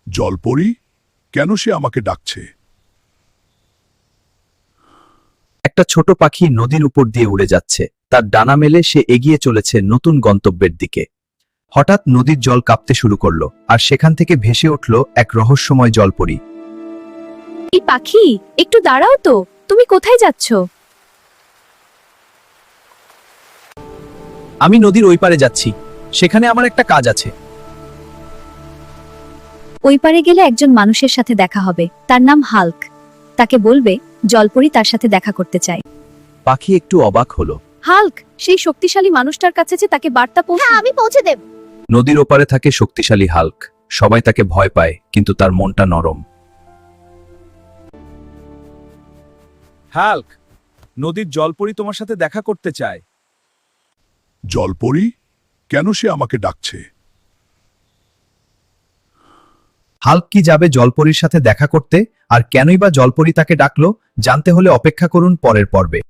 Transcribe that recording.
জলপরি, কেন সে আমাকে ডাকছে? একটা ছোট পাখি নদীর উপর দিয়ে উড়ে যাচ্ছে। তার ডানা মেলে সে এগিয়ে চলেছে নতুন গন্তব্যের দিকে। হঠাৎ নদীর জল কাঁপতে শুরু করলো, আর সেখান থেকে ভেসে উঠল এক রহস্যময় জলপরি। এই পাখি, একটু দাঁড়াও তো, তুমি কোথায় যাচ্ছ? আমি নদীর ওই পারে যাচ্ছি, সেখানে আমার একটা কাজ আছে। ওই পারে গেলে একজন মানুষের সাথে দেখা হবে, তার নাম হাল্ক। তাকে বলবে জলপরি তার সাথে দেখা করতে চায়। পাখি একটু অবাক হলো। হাল্ক, সেই শক্তিশালী মানুষটার কাছে যে তাকে বার্তা পৌঁছে, আমি পৌঁছে দেব। নদীর ওপারে থাকে শক্তিশালী হাল্ক। সবাই তাকে ভয় পায়, কিন্তু তার মনটা নরম। হাল্ক, নদীর জলপরি তোমার সাথে দেখা করতে চায়। জলপরি, কেন সে আমাকে ডাকছে? হাল্ক কি যাবে জলপরির সাথে দেখা করতে? আর কেনই বা জলপরি তাকে ডাকলো? জানতে হলে অপেক্ষা করুন পরের পর্বে।